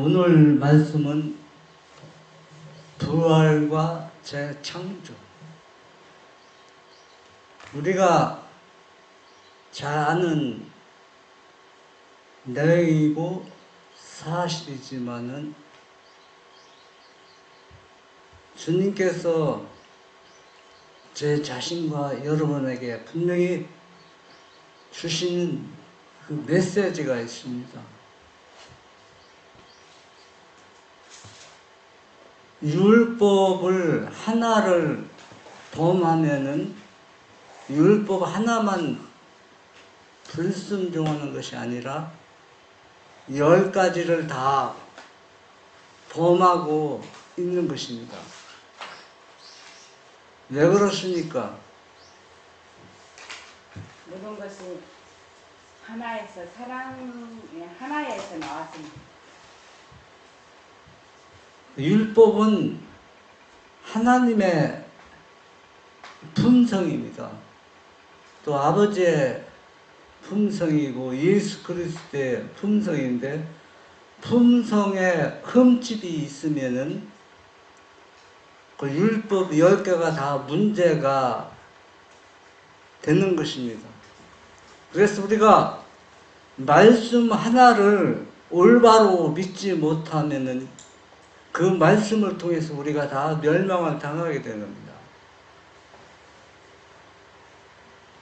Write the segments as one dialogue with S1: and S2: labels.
S1: 오늘 말씀은 부활과 재창조. 우리가 잘 아는 내용이고 사실이지만은 주님께서 제 자신과 여러분에게 분명히 주시는 그 메시지가 있습니다. 율법을 하나를 범하면은 율법 하나만 불순종하는 것이 아니라 10가지를 다 범하고 있는 것입니다. 왜 그렇습니까?
S2: 모든 것이 하나에서 하나에서 나왔습니다.
S1: 율법은 하나님의 품성입니다. 또 아버지의 품성이고 예수 그리스도의 품성인데, 품성에 흠집이 있으면은 그 율법 10개가 다 문제가 되는 것입니다. 그래서 우리가 말씀 하나를 올바로 믿지 못하면은 그 말씀을 통해서 우리가 다 멸망을 당하게 되는 겁니다.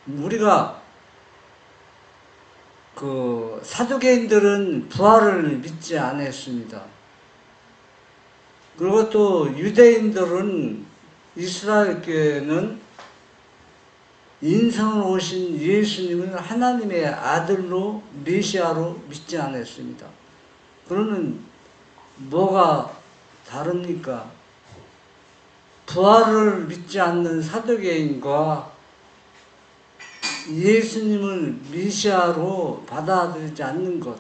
S1: 우리가 그 사두개인들은 부활을 믿지 않았습니다. 그리고 또 유대인들은, 이스라엘 교회는 인성을 오신 예수님을 하나님의 아들로 메시아로 믿지 않았습니다. 그러면 뭐가 다릅니까? 부활을 믿지 않는 사두개인과 예수님을 메시아로 받아들이지 않는 것,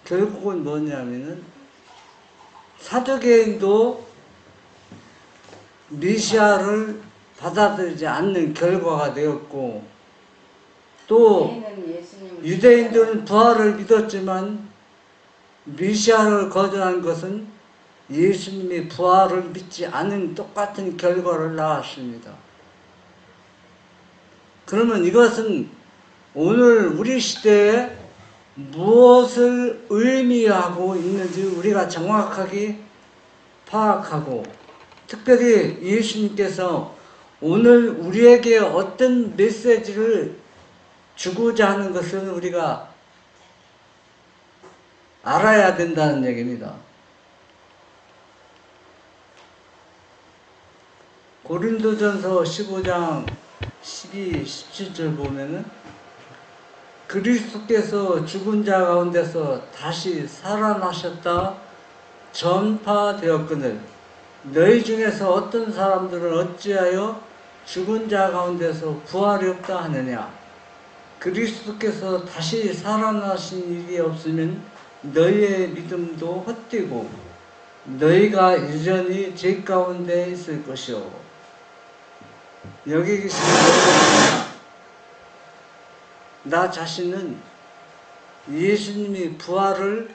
S1: 결국은 뭐냐면은 사두개인도 메시아를 받아들이지 않는 결과가 되었고, 또 유대인들은 부활을 믿었지만 메시아를 거절한 것은 예수님의 부활을 믿지 않은 똑같은 결과를 낳았습니다. 그러면 이것은 오늘 우리 시대에 무엇을 의미하고 있는지 우리가 정확하게 파악하고, 특별히 예수님께서 오늘 우리에게 어떤 메시지를 주고자 하는 것을 우리가 알아야 된다는 얘기입니다. 고린도전서 15장 12, 17절 보면은 그리스도께서 죽은 자 가운데서 다시 살아나셨다 전파되었거늘 너희 중에서 어떤 사람들은 어찌하여 죽은 자 가운데서 부활이 없다 하느냐. 그리스도께서 다시 살아나신 일이 없으면 너희의 믿음도 헛되고 너희가 여전히 죄 가운데 있을 것이요. 여기 계신 나 자신은 예수님이 부활을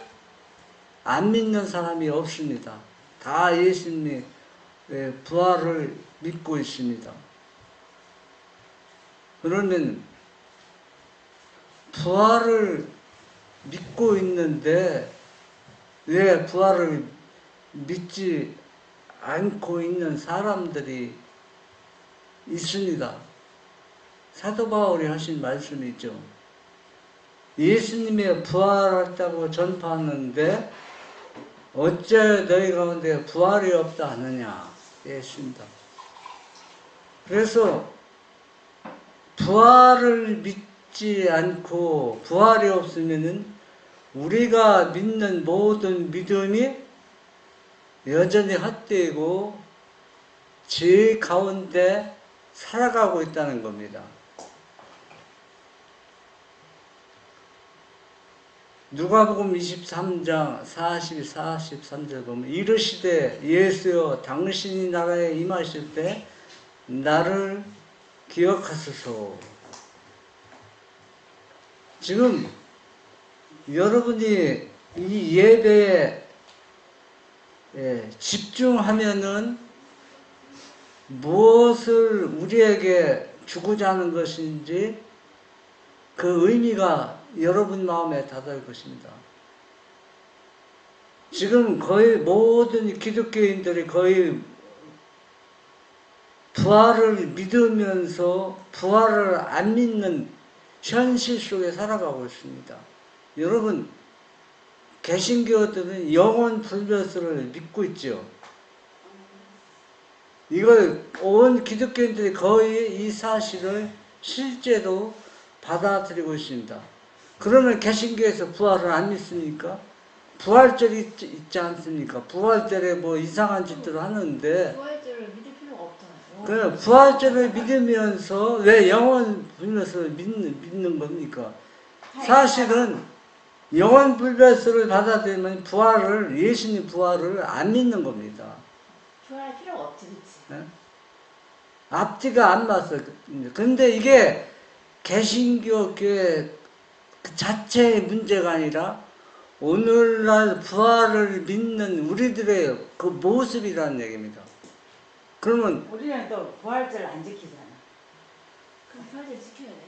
S1: 안 믿는 사람이 없습니다. 다 예수님이 부활을 믿고 있습니다. 그러면 부활을 믿고 있는데 왜 부활을 믿지 않고 있는 사람들이 있습니다. 사도 바울이 하신 말씀이 있죠. 예수님의 부활했다고 전파하는데 어째 너희 가운데 부활이 없다 하느냐 했습니다. 그래서 부활을 믿지 않고 부활이 없으면은 우리가 믿는 모든 믿음이 여전히 헛되고 죄 가운데 살아가고 있다는 겁니다. 누가복음 23장 40, 43절 보면 이르시되 예수여 당신이 나라에 임하실 때 나를 기억하소서. 지금 여러분이 이 예배에 집중하면은 무엇을 우리에게 주고자 하는 것인지 그 의미가 여러분 마음에 다다를 것입니다. 지금 거의 모든 기독교인들이 거의 부활을 믿으면서 부활을 안 믿는 현실 속에 살아가고 있습니다. 여러분, 개신교들은 영원 불멸을 믿고 있죠. 이걸 온 기독교인들이 거의 이 사실을 실제로 받아들이고 있습니다. 그러면 개신교에서 부활을 안 믿습니까? 부활절이 있지 않습니까? 부활절에 뭐 이상한 짓들을 하는데
S3: 부활절을 믿을 필요가 없잖아요.
S1: 그 부활절을 믿으면서 왜 영원 불멸을 믿는 겁니까? 사실은 영원 불멸을 받아들이면 부활을 예수님 부활을 안 믿는 겁니다.
S3: 부활할 필요가 없지, 그치?
S1: 네? 앞뒤가 안 맞어. 근데 이게 개신교 교회 그 자체의 문제가 아니라 오늘날 부활을 믿는 우리들의 그 모습이라는 얘기입니다. 그러면
S2: 우리는 또 부활절 안 지키잖아.
S3: 그럼 부활절 지켜야 돼요?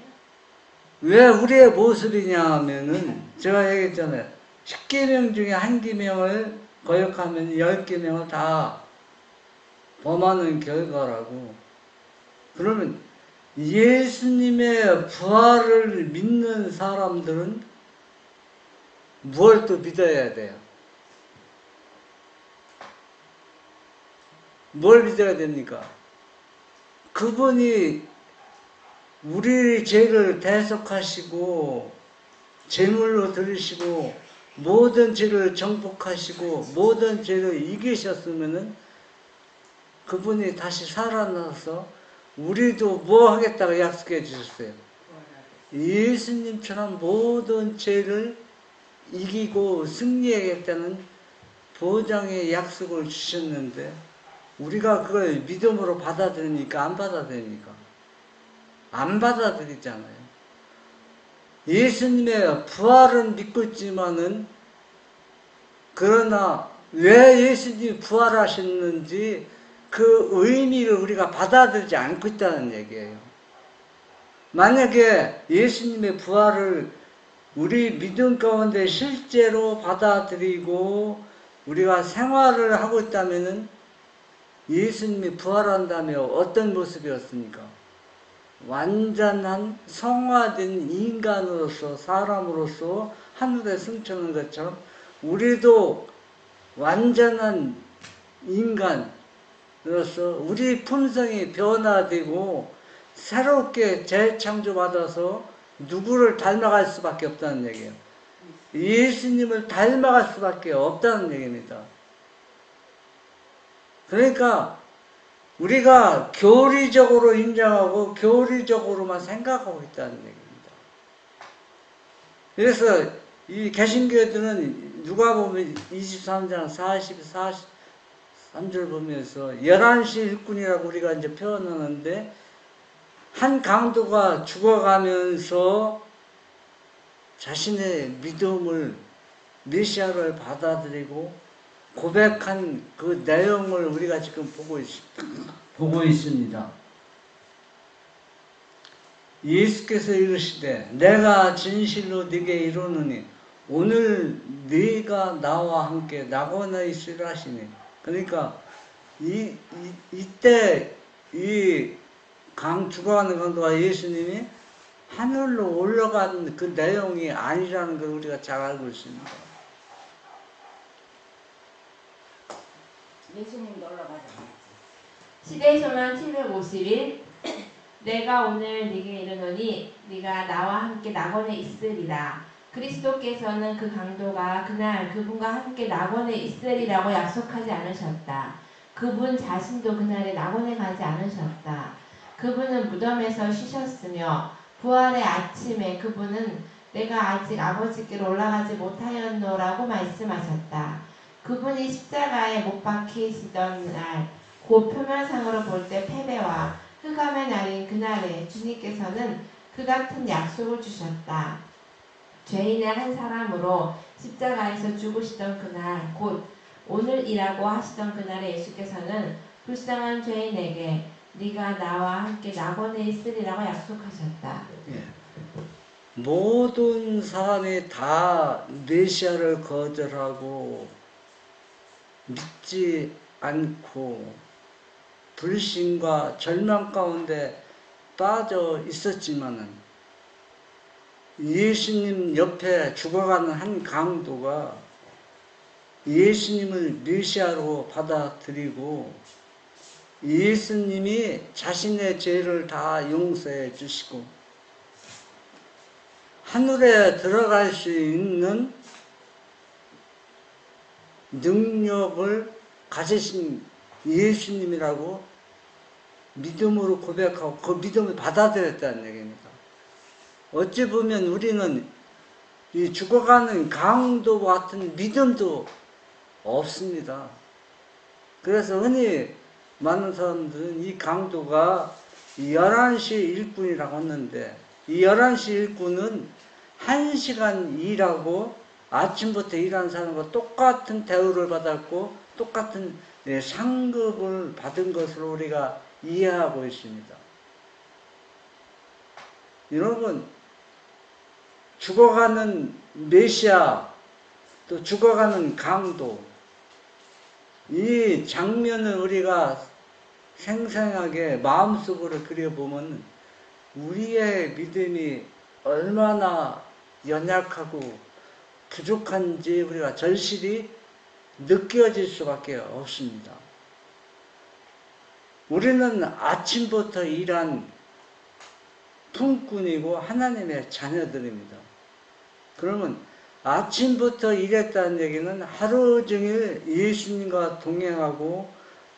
S1: 왜 우리의 모습이냐 하면은 제가 얘기했잖아요. 10계명 중에 한 계명을 거역하면 10계명을 다 범하는 결과라고. 그러면 예수님의 부활을 믿는 사람들은 무엇을 또 믿어야 돼요? 뭘 믿어야 됩니까? 그분이 우리 죄를 대속하시고 제물로 드리시고 모든 죄를 정복하시고 모든 죄를 이기셨으면은 그분이 다시 살아나서 우리도 뭐 하겠다고 약속해 주셨어요. 예수님처럼 모든 죄를 이기고 승리하겠다는 보장의 약속을 주셨는데 우리가 그걸 믿음으로 받아들입니까? 안 받아들입니까? 안 받아들이잖아요. 예수님의 부활은 믿고 있지만은 그러나 왜 예수님이 부활하셨는지 그 의미를 우리가 받아들이지 않고 있다는 얘기예요. 만약에 예수님의 부활을 우리 믿음 가운데 실제로 받아들이고 우리가 생활을 하고 있다면은 예수님이 부활한다면 어떤 모습이었습니까? 완전한 성화된 인간으로서 사람으로서 하늘에 승천한 것처럼 우리도 완전한 인간으로서 우리 품성이 변화되고 새롭게 재창조받아서 누구를 닮아갈 수밖에 없다는 얘기예요. 예수님을 닮아갈 수밖에 없다는 얘기입니다. 그러니까 우리가 교리적으로 인정하고 교리적으로만 생각하고 있다는 얘기입니다. 그래서 이 개신교들은 누가 보면 23장 43절 보면서 11시 일꾼이라고 우리가 이제 표현하는데 한 강도가 죽어가면서 자신의 믿음을 메시아를 받아들이고 고백한 그 내용을 우리가 지금 보고 있습니다. 예수께서 이르시되 내가 진실로 네게 이르노니 오늘 네가 나와 함께 낙원에 있으리라 하시니 그러니까 이때 이 죽어가는 강도가 예수님이 하늘로 올라간 그 내용이 아니라는 걸 우리가 잘 알고 있습니다.
S2: 예수님도 올라가자.
S4: 시대소만 751 내가 오늘 네게 이르노니 네가 나와 함께 낙원에 있으리라. 그리스도께서는 그 강도가 그날 그분과 함께 낙원에 있으리라고 약속하지 않으셨다. 그분 자신도 그날에 낙원에 가지 않으셨다. 그분은 무덤에서 쉬셨으며 부활의 아침에 그분은 내가 아직 아버지께로 올라가지 못하였노라고 말씀하셨다. 그분이 십자가에 못 박히시던 날, 곧 표면상으로 볼 때 패배와 흑암의 날인 그날에 주님께서는 그 같은 약속을 주셨다. 죄인의 한 사람으로 십자가에서 죽으시던 그날 곧 오늘이라고 하시던 그날에 예수께서는 불쌍한 죄인에게 네가 나와 함께 낙원에 있으리라고 약속하셨다.
S1: 예. 모든 사람이 다 메시아를 거절하고 믿지 않고 불신과 절망 가운데 빠져 있었지만은 예수님 옆에 죽어가는 한 강도가 예수님을 메시아로 받아들이고 예수님이 자신의 죄를 다 용서해 주시고 하늘에 들어갈 수 있는 능력을 가지신 예수님이라고 믿음으로 고백하고 그 믿음을 받아들였다는 얘기입니다. 어찌 보면 우리는 이 죽어가는 강도 같은 믿음도 없습니다. 그래서 흔히 많은 사람들은 이 강도가 11시 일꾼이라고 했는데 이 11시 일꾼은 1시간 일하고 아침부터 일하는 사람과 똑같은 대우를 받았고 똑같은 상급을 받은 것으로 우리가 이해하고 있습니다. 여러분, 죽어가는 메시아 또 죽어가는 강도 이 장면을 우리가 생생하게 마음속으로 그려보면 우리의 믿음이 얼마나 연약하고 부족한지 우리가 절실히 느껴질 수밖에 없습니다. 우리는 아침부터 일한 품꾼이고 하나님의 자녀들입니다. 그러면 아침부터 일했다는 얘기는 하루 종일 예수님과 동행하고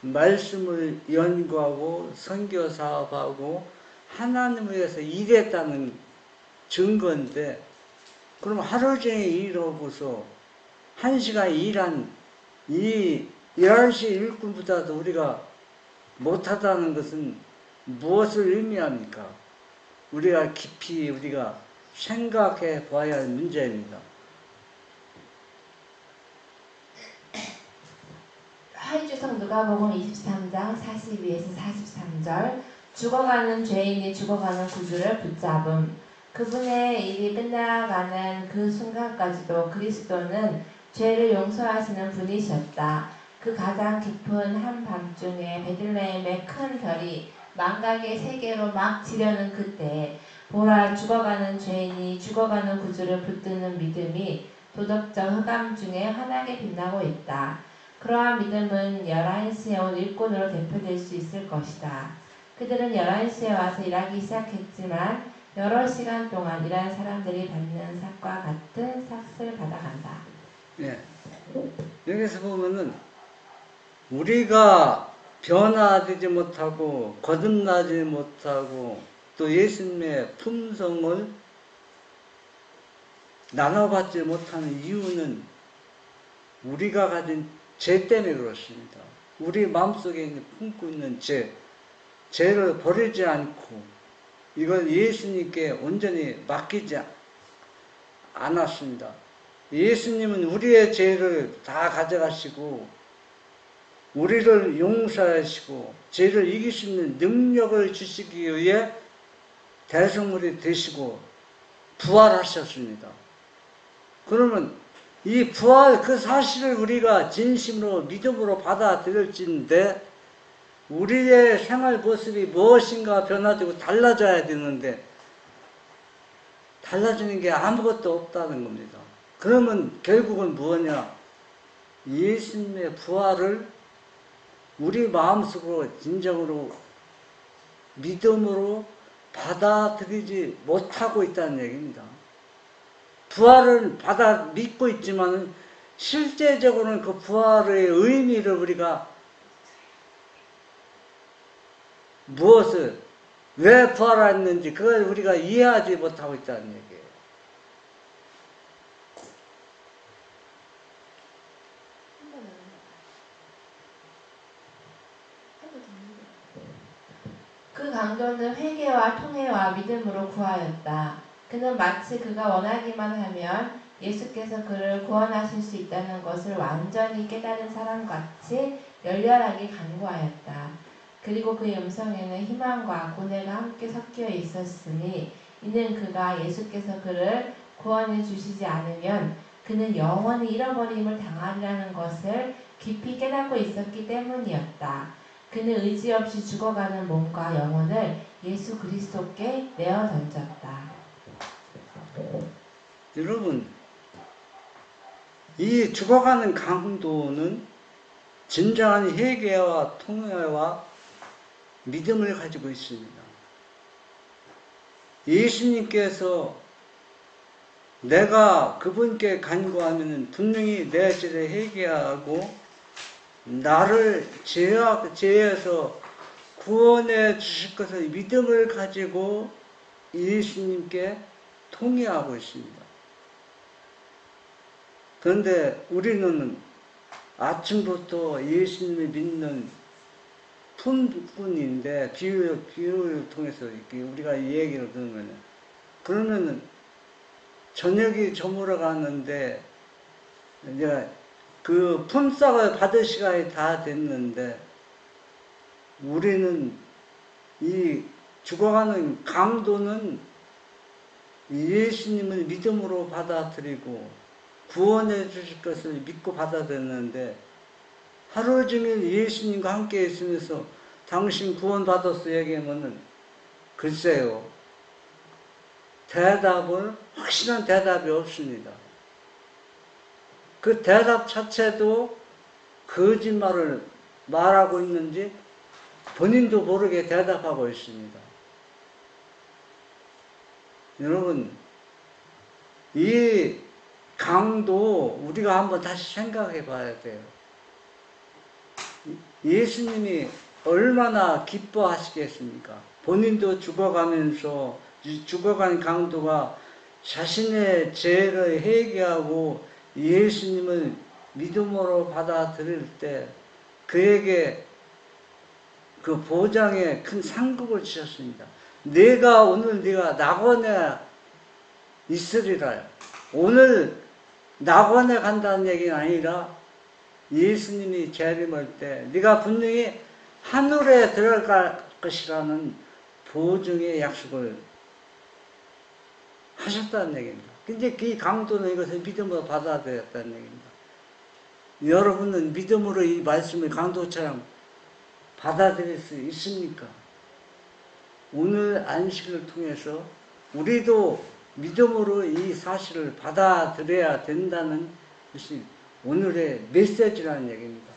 S1: 말씀을 연구하고 선교 사업하고 하나님을 위해서 일했다는 증거인데 그럼 하루 종일 일하고서 1시간 일한 이 11시 일꾼보다도 우리가 못하다는 것은 무엇을 의미합니까? 우리가 깊이 우리가 생각해 봐야 할 문제입니다.
S4: 하이주성 누가복음 23장 42에서 43절 죽어가는 죄인이 죽어가는 구주를 붙잡음. 그분의 일이 끝나가는 그 순간까지도 그리스도는 죄를 용서하시는 분이셨다. 그 가장 깊은 한밤중에 베들레헴의 큰 별이 망각의 세계로 막 지려는 그때 보라 죽어가는 죄인이 죽어가는 구주를 붙드는 믿음이 도덕적 흑암 중에 환하게 빛나고 있다. 그러한 믿음은 11시에 온 일꾼으로 대표될 수 있을 것이다. 그들은 11시에 와서 일하기 시작했지만 여러 시간 동안 일하는 사람들이 받는 삭과 같은 삭을 받아간다.
S1: 예. 여기서 보면은 우리가 변화되지 못하고 거듭나지 못하고 또 예수님의 품성을 나눠받지 못하는 이유는 우리가 가진 죄 때문에 그렇습니다. 우리 마음속에 있는 품고 있는 죄를 버리지 않고 이걸 예수님께 온전히 맡기지 않았습니다. 예수님은 우리의 죄를 다 가져가시고 우리를 용서하시고 죄를 이길 수 있는 능력을 주시기 위해 대성물이 되시고 부활하셨습니다. 그러면 이 부활 그 사실을 우리가 진심으로 믿음으로 받아들일지인데 우리의 생활 모습이 무엇인가 변화되고 달라져야 되는데 달라지는 게 아무것도 없다는 겁니다. 그러면 결국은 뭐냐? 예수님의 부활을 우리 마음속으로 진정으로 믿음으로 받아들이지 못하고 있다는 얘기입니다. 부활을 믿고 있지만 실제적으로는 그 부활의 의미를 우리가 무엇을 왜 부활했는지 그걸 우리가 이해하지 못하고 있다는 얘기예요.
S4: 그 강도는 회개와 통회와 믿음으로 구하였다. 그는 마치 그가 원하기만 하면 예수께서 그를 구원하실 수 있다는 것을 완전히 깨달은 사람같이 열렬하게 간구하였다. 그리고 그의 음성에는 희망과 고뇌가 함께 섞여 있었으니 이는 그가 예수께서 그를 구원해 주시지 않으면 그는 영원히 잃어버림을 당하리라는 것을 깊이 깨닫고 있었기 때문이었다. 그는 의지 없이 죽어가는 몸과 영혼을 예수 그리스도께 내어 던졌다.
S1: 여러분, 이 죽어가는 강도는 진정한 회개와 통회와 믿음을 가지고 있습니다. 예수님께서 내가 그분께 간구하면 분명히 내 죄를 회개하고 나를 죄에서 구원해 주실 것을 믿음을 가지고 예수님께 통회하고 있습니다. 그런데 우리는 아침부터 예수님을 믿는 품꾼인데 비유를 통해서 이렇게 우리가 이 얘기를 들으면 그러면은 저녁이 저물어 가는데 이제 그 품삯을 받을 시간이 다 됐는데 우리는 이 죽어가는 강도는 예수님을 믿음으로 받아들이고 구원해 주실 것을 믿고 받아들였는데 하루 종일 예수님과 함께 있으면서 당신 구원받았어 얘기하면은 글쎄요, 확실한 대답이 없습니다. 그 대답 자체도 거짓말을 말하고 있는지 본인도 모르게 대답하고 있습니다. 여러분, 이 강도 우리가 한번 다시 생각해 봐야 돼요. 예수님이 얼마나 기뻐하시겠습니까? 본인도 죽어가면서 죽어간 강도가 자신의 죄를 회개하고 예수님을 믿음으로 받아들일 때 그에게 그 보장에 큰 상급을 주셨습니다. 오늘 네가 낙원에 있으리라. 오늘 낙원에 간다는 얘기는 아니라 예수님이 재림할 때 네가 분명히 하늘에 들어갈 것이라는 보증의 약속을 하셨다는 얘기입니다. 근데 그 강도는 이것을 믿음으로 받아들였다는 얘기입니다. 여러분은 믿음으로 이 말씀을 강도처럼 받아들일 수 있습니까? 오늘 안식을 통해서 우리도 믿음으로 이 사실을 받아들여야 된다는 것이 오늘의 메시지라는 얘기입니다.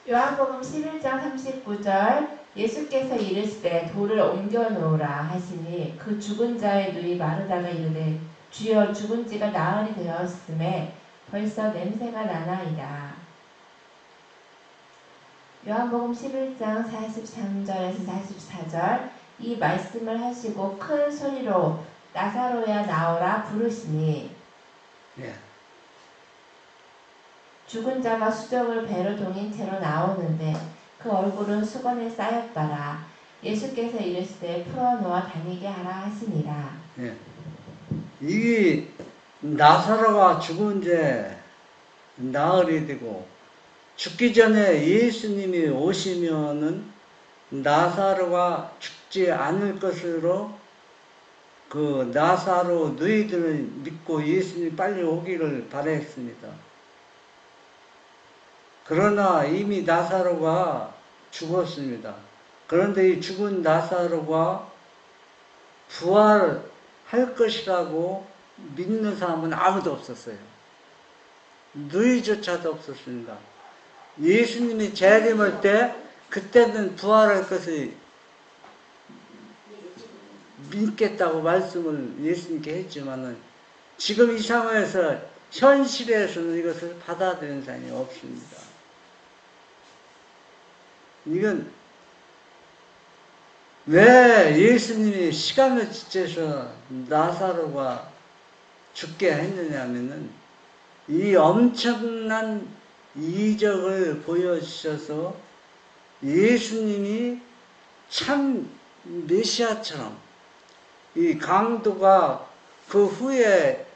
S4: 요한복음 11장 39절 예수께서 이르시되 돌을 옮겨 놓으라 하시니 그 죽은 자의 눈이 마르다가 이르되 주여 죽은 지가 나흘이 되었음에 벌써 냄새가 나나이다. 요한복음 11장 43절에서 44절 이 말씀을 하시고 큰 소리로 나사로야 나오라 부르시니
S1: 예.
S4: 죽은 자가 수족을 배로 동인 채로 나오는데 그 얼굴은 수건에 쌓였더라. 예수께서 이르시되 풀어놓아 다니게 하라 하시니라.
S1: 예. 이 나사로가 죽은 지 나흘이 되고 죽기 전에 예수님이 오시면은 나사로가 죽지 않을 것으로 그 나사로 너희들을 믿고 예수님이 빨리 오기를 바랬습니다. 그러나 이미 나사로가 죽었습니다. 그런데 이 죽은 나사로가 부활할 것이라고 믿는 사람은 아무도 없었어요. 너희조차도 없었습니다. 예수님이 재림할 때 그때는 부활할 것을 믿겠다고 말씀을 예수님께 했지만은 지금 이 상황에서 현실에서는 이것을 받아들이는 사람이 없습니다. 이건 왜 예수님이 시간을 지체해서 나사로가 죽게 했느냐 하면은 이 엄청난 이적을 보여주셔서 예수님이 참 메시아처럼 이 강도가 그 후에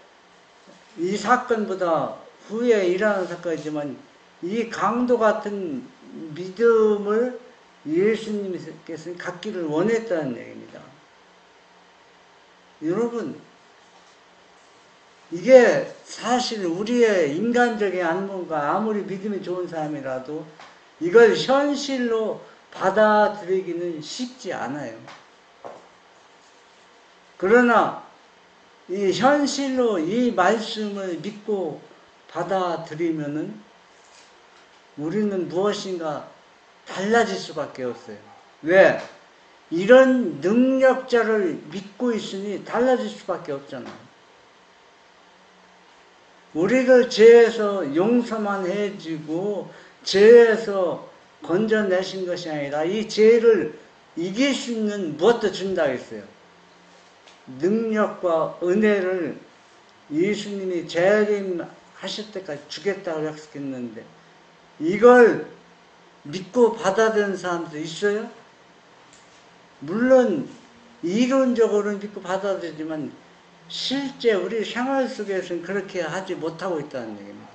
S1: 이 사건보다 후에 일어난 사건이지만 이 강도 같은 믿음을 예수님께서 갖기를 원했다는 얘기입니다. 여러분, 이게 사실 우리의 인간적인 안목과 아무리 믿음이 좋은 사람이라도 이걸 현실로 받아들이기는 쉽지 않아요. 그러나 이 현실로 이 말씀을 믿고 받아들이면은 우리는 무엇인가 달라질 수밖에 없어요. 왜? 이런 능력자를 믿고 있으니 달라질 수밖에 없잖아요. 우리를 죄에서 용서만 해주고 죄에서 건져내신 것이 아니라 이 죄를 이길 수 있는 무엇도 준다 했어요. 능력과 은혜를 예수님이 재림하실 때까지 주겠다고 약속했는데 이걸 믿고 받아들이는 사람도 있어요? 물론 이론적으로는 믿고 받아들이지만 실제 우리 생활 속에서는 그렇게 하지 못하고 있다는 얘기입니다.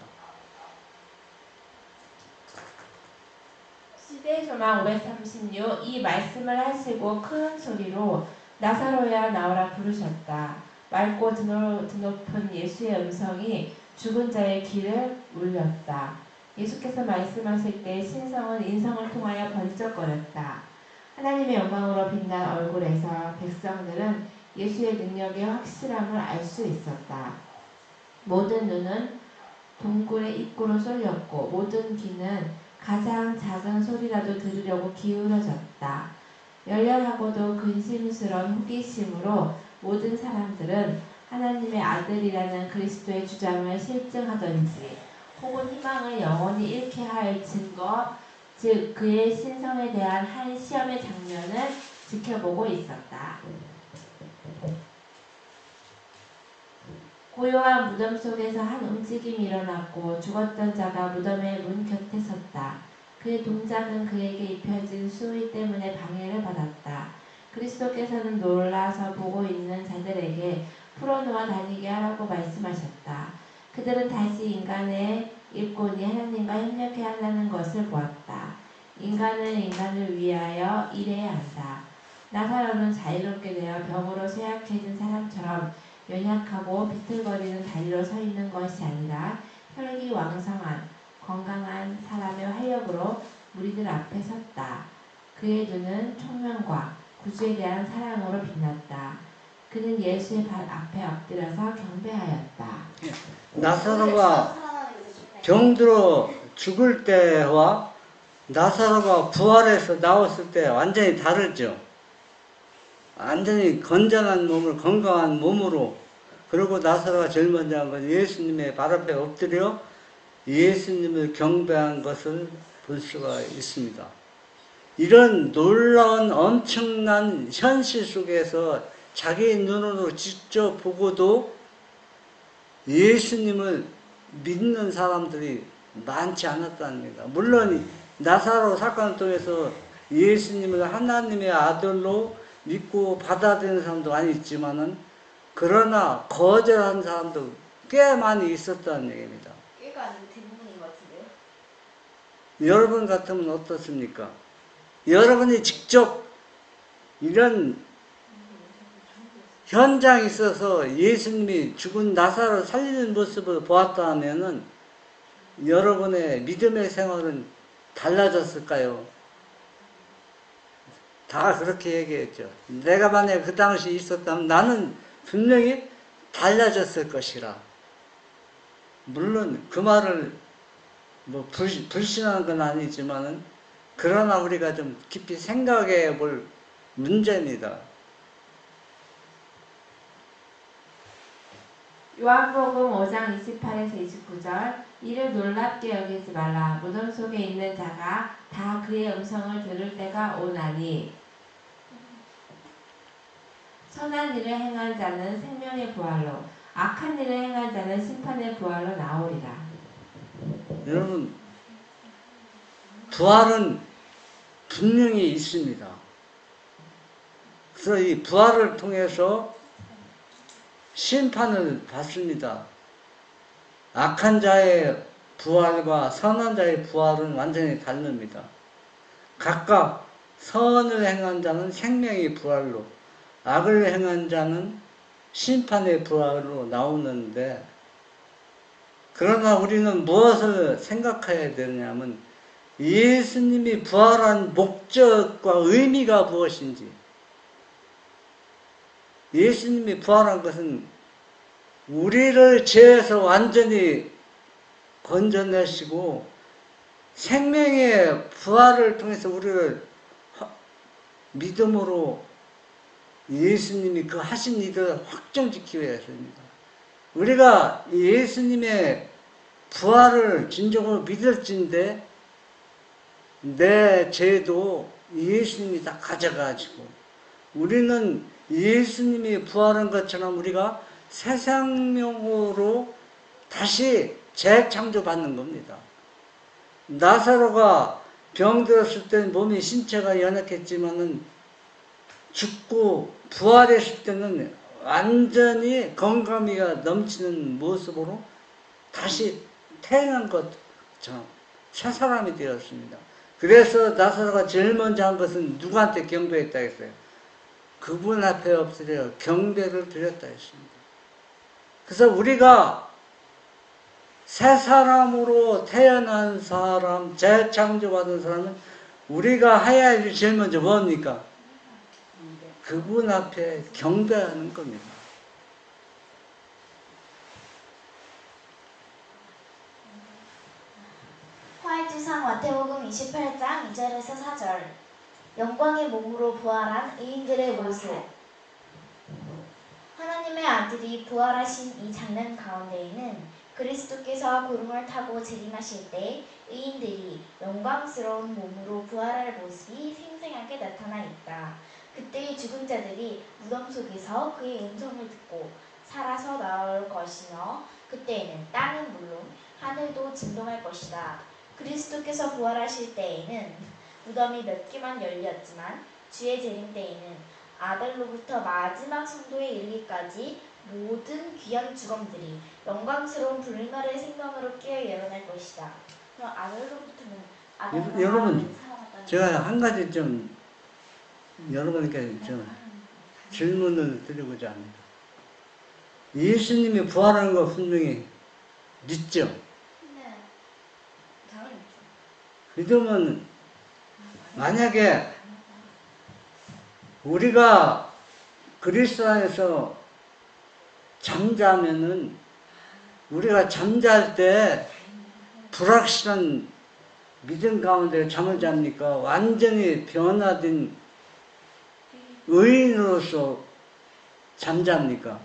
S4: 시대소망 536 이 말씀을 하시고 큰 소리로 나사로야 나오라 부르셨다. 맑고 드높은 예수의 음성이 죽은 자의 귀를 울렸다. 예수께서 말씀하실 때 신성은 인성을 통하여 번쩍거렸다. 하나님의 영광으로 빛난 얼굴에서 백성들은 예수의 능력의 확실함을 알 수 있었다. 모든 눈은 동굴의 입구로 쏠렸고 모든 귀는 가장 작은 소리라도 들으려고 기울어졌다. 열렬하고도 근심스러운 호기심으로 모든 사람들은 하나님의 아들이라는 그리스도의 주장을 실증하던지 혹은 희망을 영원히 잃게 할 증거, 즉 그의 신성에 대한 한 시험의 장면을 지켜보고 있었다. 고요한 무덤 속에서 한 움직임이 일어났고 죽었던 자가 무덤의 문 곁에 섰다. 그의 동작은 그에게 입혀진 수의 때문에 방해를 받았다. 그리스도께서는 놀라서 보고 있는 자들에게 풀어놓아 다니게 하라고 말씀하셨다. 그들은 다시 인간의 일꾼이 하나님과 협력해야 한다는 것을 보았다. 인간은 인간을 위하여 일해야 한다. 나사로는 자유롭게 되어 병으로 쇠약해진 사람처럼 연약하고 비틀거리는 다리로 서 있는 것이 아니라 혈기 왕성한 건강한 사람의 활력으로 무리들 앞에 섰다. 그의 눈은 총명과 구주에 대한 사랑으로 빛났다. 그는 예수의 발 앞에 엎드려서 경배하였다.
S1: 나사로가 병들어 죽을 때와 나사로가 부활해서 나왔을 때 완전히 다르죠. 완전히 건전한 몸을 건강한 몸으로, 그리고 나사로가 제일 먼저 한 건 예수님의 발 앞에 엎드려 예수님을 경배한 것을 볼 수가 있습니다. 이런 놀라운 엄청난 현실 속에서 자기 눈으로 직접 보고도 예수님을 믿는 사람들이 많지 않았다는 겁니다. 물론 나사로 사건을 통해서 예수님을 하나님의 아들로 믿고 받아들이는 사람도 많이 있지만은, 그러나 거절한 사람도 꽤 많이 있었다는 얘기입니다.
S3: 꽤가 아니고 대부분인 것 같은데요?
S1: 여러분 같으면 어떻습니까? 여러분이 직접 이런 현장에 있어서 예수님이 죽은 나사로를 살리는 모습을 보았다면은 여러분의 믿음의 생활은 달라졌을까요? 다 그렇게 얘기했죠. 내가 만약에 그 당시 있었다면 나는 분명히 달라졌을 것이라. 물론 그 말을 뭐 불신하는 건 아니지만은, 그러나 우리가 좀 깊이 생각해 볼 문제입니다.
S4: 요한복음 5장 28에서 29절 이를 놀랍게 여기지 말라. 무덤 속에 있는 자가 다 그의 음성을 들을 때가 오나니 선한 일을 행한 자는 생명의 부활로 악한 일을 행한 자는 심판의 부활로 나오리라.
S1: 여러분, 부활은 분명히 있습니다. 그래서 이 부활을 통해서 심판을 받습니다. 악한 자의 부활과 선한 자의 부활은 완전히 다릅니다. 각각 선을 행한 자는 생명의 부활로, 악을 행한 자는 심판의 부활로 나오는데, 그러나 우리는 무엇을 생각해야 되냐면 예수님이 부활한 목적과 의미가 무엇인지, 예수님이 부활한 것은 우리를 죄에서 완전히 건져내시고 생명의 부활을 통해서 우리를 믿음으로 예수님이 그 하신 일을 확정지키기 위해서입니다. 우리가 예수님의 부활을 진정으로 믿을진데 내 죄도 예수님이 다 가져가지고 우리는 예수님이 부활한 것처럼 우리가 새 생명으로 다시 재창조받는 겁니다. 나사로가 병들었을 때는 몸이 신체가 연약했지만은 죽고 부활했을 때는 완전히 건강미가 넘치는 모습으로 다시 태어난 것처럼 새 사람이 되었습니다. 그래서 나사로가 제일 먼저 한 것은 누구한테 경배했다 했어요? 그분 앞에 엎드려 경배를 드렸다 했습니다. 그래서 우리가 새 사람으로 태어난 사람, 재창조받은 사람은 우리가 해야 할 일이 제일 먼저 뭡니까? 그분 앞에 경배하는 겁니다.
S3: 화해지상 마태복음 28장 2절에서 4절. 영광의 몸으로 부활한 의인들의 모습. 하나님의 아들이 부활하신 이 장면 가운데에는 그리스도께서 구름을 타고 재림하실 때 의인들이 영광스러운 몸으로 부활할 모습이 생생하게 나타나 있다. 그때의 죽은 자들이 무덤 속에서 그의 음성을 듣고 살아서 나올 것이며 그때에는 땅은 물론 하늘도 진동할 것이다. 그리스도께서 부활하실 때에는 무덤이 몇 개만 열렸지만 주의 재림 때에는 아들로부터 마지막 성도에 이르기까지 모든 귀한 주검들이 영광스러운 불멸의 생명으로 깨어 일어날 것이다. 그럼 아들로부터는
S1: 여러분, 제가 한 가지 좀 여러분께 좀 질문을 드리고자 합니다. 예수님이 부활하는 거 분명히 믿죠?
S3: 네. 당연히
S1: 믿으면 만약에 우리가 그리스도 안에서 잠자면은 우리가 잠잘 때 불확실한 믿음 가운데 잠을 잡니까? 완전히 변화된 의인으로서 잠잡니까?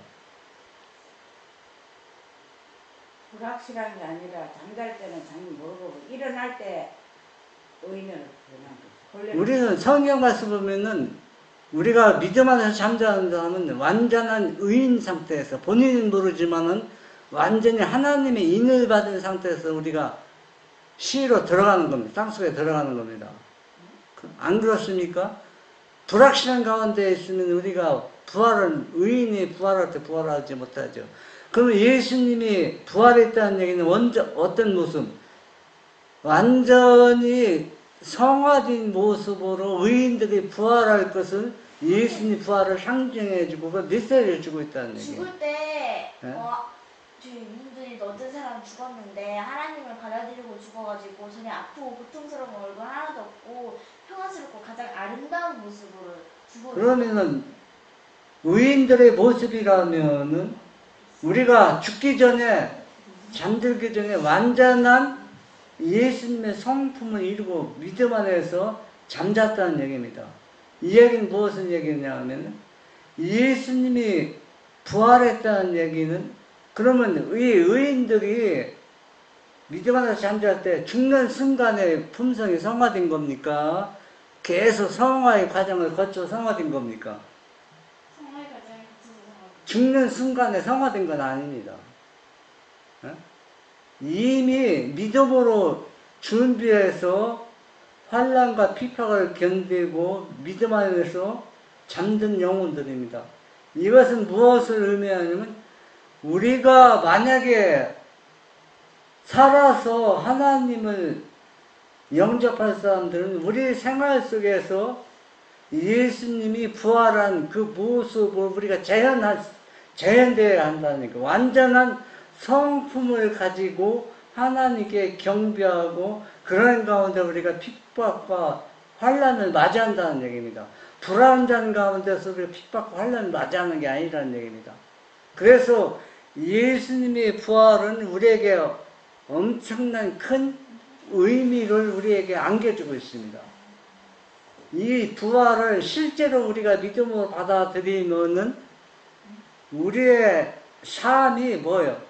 S2: 불확실한 게 아니라 잠잘 때는 잠이 모르고 일어날 때 의인으로 변한 거죠.
S1: 우리는 성경 말씀 보면은 우리가 믿음 안에서 잠자는 사람은 완전한 의인 상태에서 본인은 모르지만은 완전히 하나님의 인을 받은 상태에서 우리가 시로 들어가는 겁니다. 땅속에 들어가는 겁니다. 안 그렇습니까? 불확실한 가운데 있으면 우리가 의인이 부활할 때 부활하지 못하죠. 그러면 예수님이 부활했다는 얘기는 어떤 모습? 완전히 성화된 모습으로 의인들이 부활할 것을 예수님 부활을 상징해주고 그 메시지를 주고 있다는 얘기예요.
S3: 죽을 때
S1: 네?
S3: 주인분들이 어떤 사람 죽었는데 하나님을 받아들이고 죽어가지고 전에 아프고 고통스러운 얼굴 하나도 없고 평안스럽고 가장 아름다운 모습으로 죽어.
S1: 그러면은 의인들의 모습이라면은 우리가 죽기 전에 잠들기 전에 완전한 예수님의 성품을 이루고 믿음 안에서 잠잤다는 얘기입니다. 이 얘기는 무엇을 얘기냐면 예수님이 부활했다는 얘기는 그러면 의인들이 믿음 안에서 잠잘 때 죽는 순간에 품성이 성화된 겁니까? 계속 성화의 과정을 거쳐 성화된 겁니까?
S3: 성화의 과정에 거쳐서
S1: 죽는 순간에 성화된 건 아닙니다. 이미 믿음으로 준비해서 환난과 핍박을 견디고 믿음 안에서 잠든 영혼들입니다. 이것은 무엇을 의미하냐면 우리가 만약에 살아서 하나님을 영접할 사람들은 우리 생활 속에서 예수님이 부활한 그 모습을 우리가 재현되어야 한다는 거. 완전한 성품을 가지고 하나님께 경배하고 그런 가운데 우리가 핍박과 환난을 맞이한다는 얘기입니다. 불안전 가운데서 우리가 핍박과 환난을 맞이하는 게 아니라는 얘기입니다. 그래서 예수님의 부활은 우리에게 엄청난 큰 의미를 우리에게 안겨주고 있습니다. 이 부활을 실제로 우리가 믿음으로 받아들이면은 우리의 삶이 뭐예요?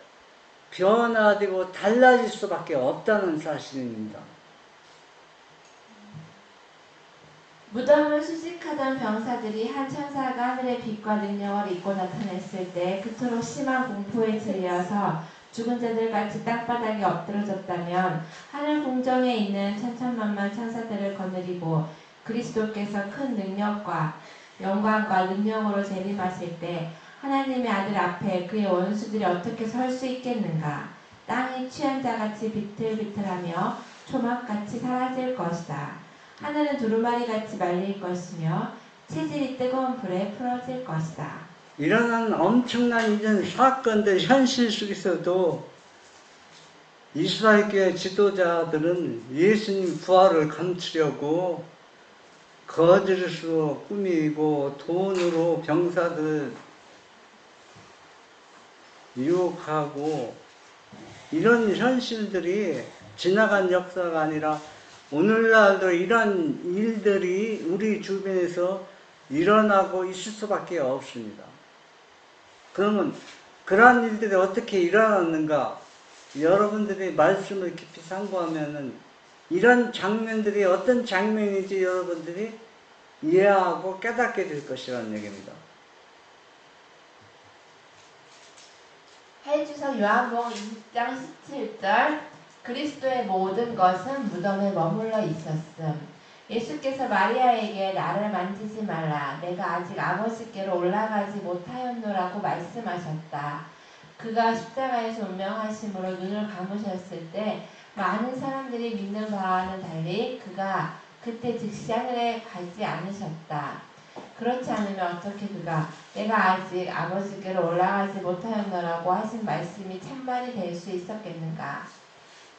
S1: 변화되고 달라질 수밖에 없다는 사실입니다.
S4: 무덤을 수식하던 병사들이 한 천사가 하늘의 빛과 능력을 입고 나타났을 때 그토록 심한 공포에 질려서 죽은 자들 같이 땅바닥에 엎드러졌다면 하늘 궁정에 있는 천천만만 천사들을 거느리고 그리스도께서 큰 능력과 영광과 능력으로 재림하실 때 하나님의 아들 앞에 그의 원수들이 어떻게 설 수 있겠는가? 땅이 취한 자같이 비틀비틀하며 초막같이 사라질 것이다. 하늘은 두루마리같이 말릴 것이며 체질이 뜨거운 불에 풀어질 것이다.
S1: 일어난 엄청난 이런 사건들 현실 속에서도 이스라엘 교회 지도자들은 예수님 부활을 감추려고 거짓으로 꾸미고 돈으로 병사들 유혹하고 이런 현실들이 지나간 역사가 아니라 오늘날도 이런 일들이 우리 주변에서 일어나고 있을 수밖에 없습니다. 그러면 그러한 일들이 어떻게 일어났는가? 여러분들이 말씀을 깊이 상고하면은 이런 장면들이 어떤 장면인지 여러분들이 이해하고 깨닫게 될 것이라는 얘기입니다.
S4: 해주서 요한복음 20장 17절 그리스도의 모든 것은 무덤에 머물러 있었음. 예수께서 마리아에게 나를 만지지 말라. 내가 아직 아버지께로 올라가지 못하였노라고 말씀하셨다. 그가 십자가에서 운명하심으로 눈을 감으셨을 때 많은 사람들이 믿는 바와는 달리 그가 그때 즉시 하늘에 가지 않으셨다. 그렇지 않으면 어떻게 그가 내가 아직 아버지께로 올라가지 못하였노라고 하신 말씀이 참말이 될 수 있었겠는가?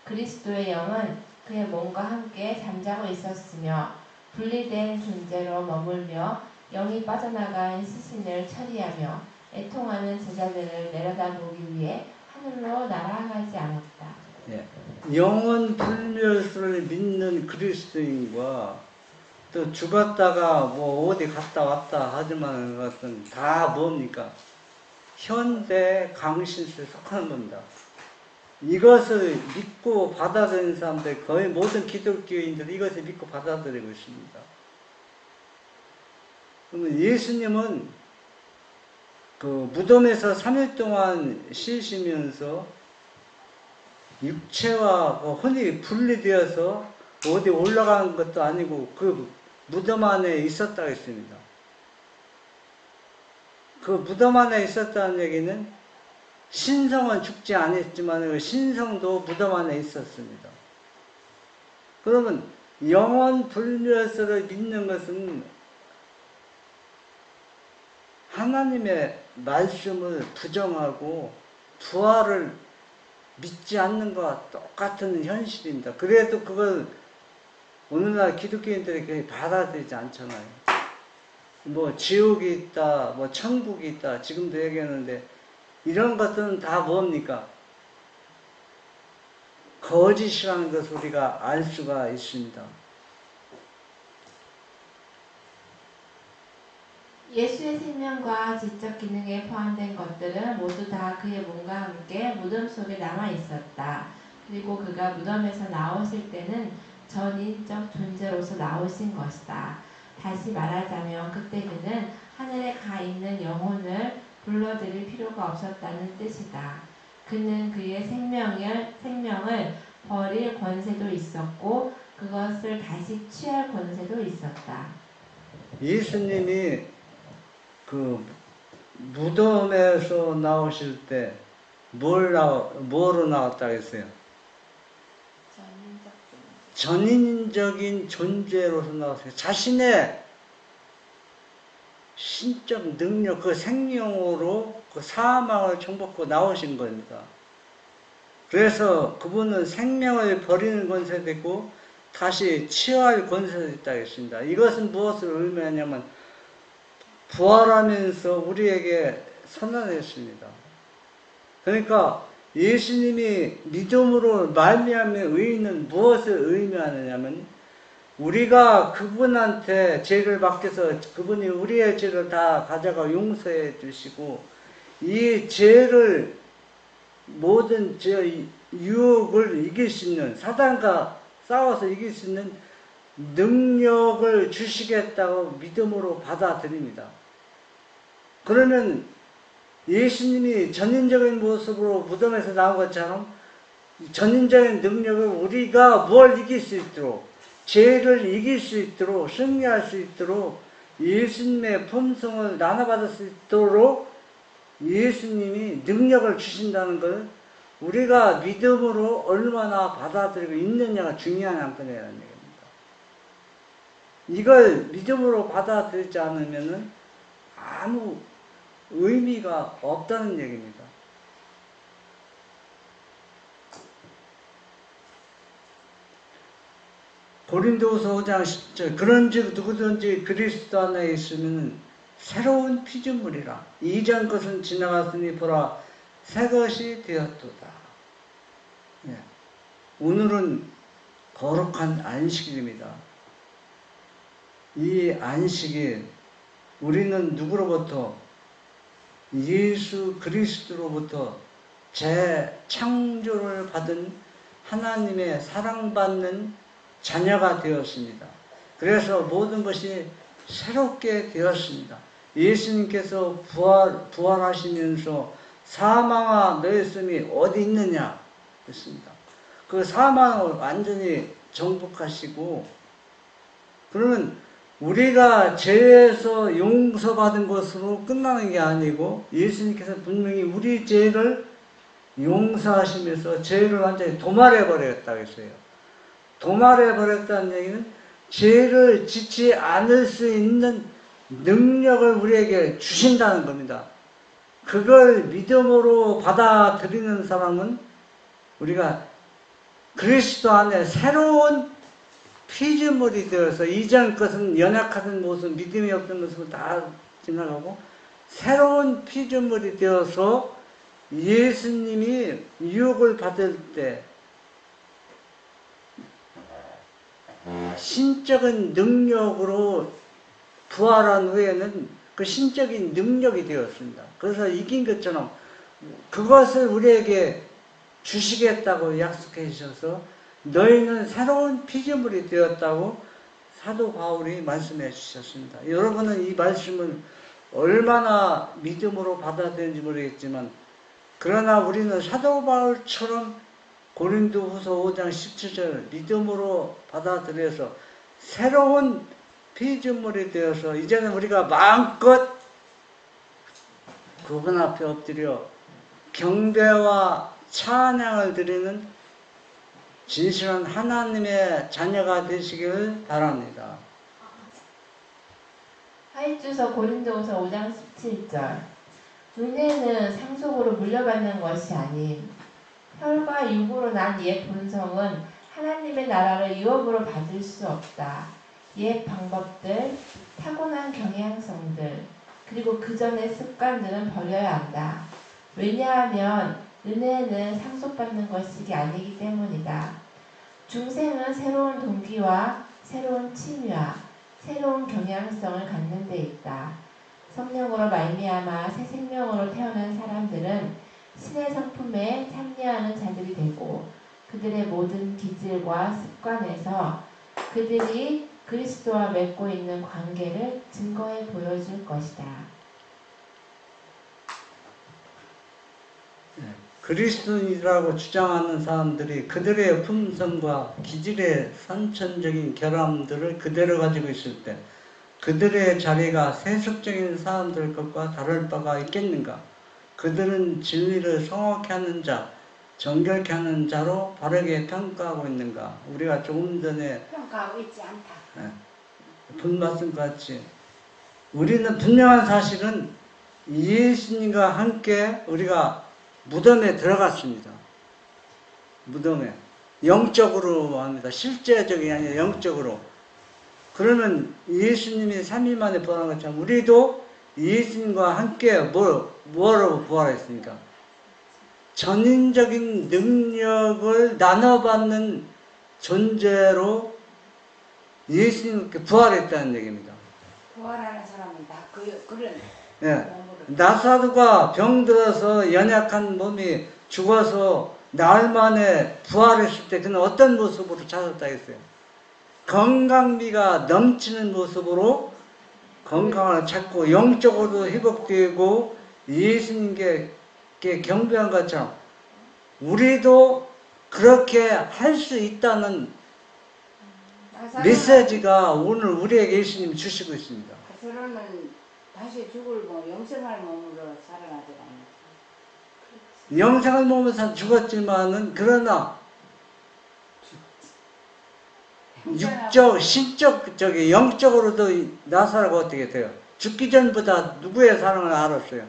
S4: 그리스도의 영은 그의 몸과 함께 잠자고 있었으며 분리된 존재로 머물며 영이 빠져나간 시신을 처리하며 애통하는 제자들을 내려다보기 위해 하늘로 날아가지 않았다.
S1: 예. 영원 불멸을 믿는 그리스도인과 또 죽었다가 뭐 어디 갔다 왔다 하지만 것은 다 뭡니까? 현대 강신수에 속하는 겁니다. 이것을 믿고 받아들이는 사람들 거의 모든 기독교인들이 이것을 믿고 받아들이고 있습니다. 그러면 예수님은 그 무덤에서 3일 동안 쉬시면서 육체와 혼이 분리되어서 어디 올라간 것도 아니고 그 무덤 안에 있었다고 했습니다. 그 무덤 안에 있었다는 얘기는 신성은 죽지 않았지만 그 신성도 무덤 안에 있었습니다. 그러면 영원 불멸설을 믿는 것은 하나님의 말씀을 부정하고 부활을 믿지 않는 것과 똑같은 현실입니다. 그래도 그걸 오늘날 기독교인들이 거의 받아들이지 않잖아요. 뭐 지옥이 있다, 뭐 천국이 있다, 지금도 얘기하는데 이런 것들은 다 뭡니까? 거짓이라는 것을 우리가 알 수가 있습니다.
S4: 예수의 생명과 지적 기능에 포함된 것들은 모두 다 그의 몸과 함께 무덤 속에 남아 있었다. 그리고 그가 무덤에서 나오실 때는 전인적 존재로서 나오신 것이다. 다시 말하자면 그때 그는 하늘에 가 있는 영혼을 불러들일 필요가 없었다는 뜻이다. 그는 그의 생명을 버릴 권세도 있었고 그것을 다시 취할 권세도 있었다.
S1: 예수님이 그 무덤에서 나오실 때 뭐로 나왔다 했어요? 전인적인 존재로서 나왔어요. 자신의 신적 능력, 그 생명으로 그 사망을 정복하고 나오신 겁니다. 그래서 그분은 생명을 버리는 권세도 있고 다시 치유할 권세도 있다고 했습니다. 이것은 무엇을 의미하냐면 부활하면서 우리에게 선언했습니다. 그러니까 예수님이 믿음으로 말미암은 의인은 무엇을 의미하느냐면 우리가 그분한테 죄를 맡겨서 그분이 우리의 죄를 다 가져가 용서해 주시고 이 죄를 모든 죄의 유혹을 이길 수 있는 사단과 싸워서 이길 수 있는 능력을 주시겠다고 믿음으로 받아들입니다. 그러면 예수님이 전인적인 모습으로 무덤에서 나온 것처럼 전인적인 능력을 우리가 뭘 이길 수 있도록 죄를 이길 수 있도록 승리할 수 있도록 예수님의 품성을 나눠받을 수 있도록 예수님이 능력을 주신다는 걸 우리가 믿음으로 얼마나 받아들이고 있느냐가 중요한 안건이라는 얘기입니다. 이걸 믿음으로 받아들이지 않으면 아무 의미가 없다는 얘기입니다. 고린도후서 5장 10절 그런즉 누구든지 그리스도 안에 있으면 새로운 피조물이라 이전 것은 지나갔으니 보라 새 것이 되었도다. 예. 오늘은 거룩한 안식일입니다. 이 안식일 우리는 누구로부터 예수 그리스도로부터 재창조를 받은 하나님의 사랑받는 자녀가 되었습니다. 그래서 모든 것이 새롭게 되었습니다. 예수님께서 부활하시면서 사망아 너의 숨이 어디 있느냐 했습니다. 그 사망을 완전히 정복하시고 그러면 우리가 죄에서 용서받은 것으로 끝나는 게 아니고 예수님께서 분명히 우리 죄를 용서하시면서 죄를 완전히 도말해버렸다고 했어요. 도말해버렸다는 얘기는 죄를 짓지 않을 수 있는 능력을 우리에게 주신다는 겁니다. 그걸 믿음으로 받아들이는 사람은 우리가 그리스도 안에 새로운 피조물이 되어서 이전 것은 연약하던 모습, 믿음이 없던 모습을 다 지나가고 새로운 피조물이 되어서 예수님이 유혹을 받을 때 신적인 능력으로 부활한 후에는 그 신적인 능력이 되었습니다. 그래서 이긴 것처럼 그것을 우리에게 주시겠다고 약속해 주셔서 너희는 새로운 피조물이 되었다고 사도 바울이 말씀해 주셨습니다. 여러분은 이 말씀을 얼마나 믿음으로 받아들이는지 모르겠지만 그러나 우리는 사도 바울처럼 고린도후서 5장 17절 믿음으로 받아들여서 새로운 피조물이 되어서 이제는 우리가 마음껏 그분 앞에 엎드려 경배와 찬양을 드리는 진실한 하나님의 자녀가 되시길 바랍니다.
S4: 하이주서 고린도후서 5장 17절 은혜는 상속으로 물려받는 것이 아님 혈과 육으로 난 옛 본성은 하나님의 나라를 유업으로 받을 수 없다. 옛 방법들, 타고난 경향성들, 그리고 그 전의 습관들은 버려야 한다. 왜냐하면 은혜는 상속받는 것이 아니기 때문이다. 중생은 새로운 동기와 새로운 취미와 새로운 경향성을 갖는 데 있다. 성령으로 말미암아 새 생명으로 태어난 사람들은 신의 성품에 참여하는 자들이 되고 그들의 모든 기질과 습관에서 그들이 그리스도와 맺고 있는 관계를 증거해 보여줄 것이다.
S1: 그리스도인이라고 주장하는 사람들이 그들의 품성과 기질의 선천적인 결함들을 그대로 가지고 있을 때 그들의 자리가 세속적인 사람들 것과 다를 바가 있겠는가? 그들은 진리를 성확히 하는 자, 정결케 하는 자로 바르게 평가하고 있는가? 우리가 조금 전에
S2: 평가하고 있지 않다.
S1: 본 말씀 같이 우리는 분명한 사실은 예수님과 함께 우리가 무덤에 들어갔습니다. 무덤에. 영적으로 합니다. 실제적이 아니라 영적으로. 그러면 예수님이 3일 만에 부활한 것처럼 우리도 예수님과 함께 뭐로 부활했습니까? 전인적인 능력을 나눠받는 존재로 예수님께 부활했다는 얘기입니다.
S2: 부활하는 사람은 다 그런
S1: 예.
S2: 몸으로.
S1: 나사로가 병들어서 연약한 몸이 죽어서 나흘 만에 부활했을 때 그는 어떤 모습으로 찾았다 했어요? 건강미가 넘치는 모습으로 건강을 찾고 영적으로도 회복되고 예수님께 경배한 것처럼 우리도 그렇게 할 수 있다는 메시지가 오늘 우리에게 예수님이 주시고 있습니다.
S2: 나사로는 다시 죽을 영생할 몸으로 살아나지 않았어.
S1: 영생을 몸에서 죽었지만은 그러나 육적, 신적, 영적으로도 나사로가 어떻게 돼요? 죽기 전보다 누구의 사랑을 알았어요?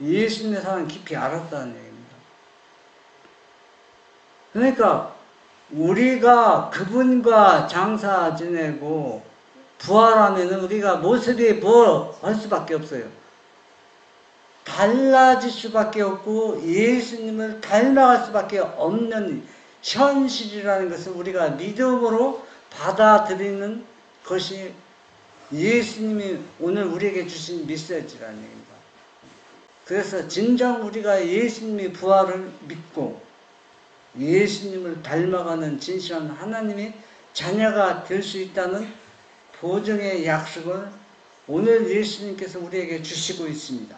S1: 예수님의 사랑을 깊이 알았다는 얘기입니다. 그러니까 우리가 그분과 장사 지내고 부활하면은 우리가 모습이 뭐 할 수밖에 없어요. 달라질 수밖에 없고 예수님을 닮아갈 수밖에 없는 현실이라는 것을 우리가 믿음으로 받아들이는 것이 예수님이 오늘 우리에게 주신 메시지라는 얘기입니다. 그래서 진정 우리가 예수님의 부활을 믿고 예수님을 닮아가는 진실한 하나님의 자녀가 될 수 있다는 보증의 약속을 오늘 예수님께서 우리에게 주시고 있습니다.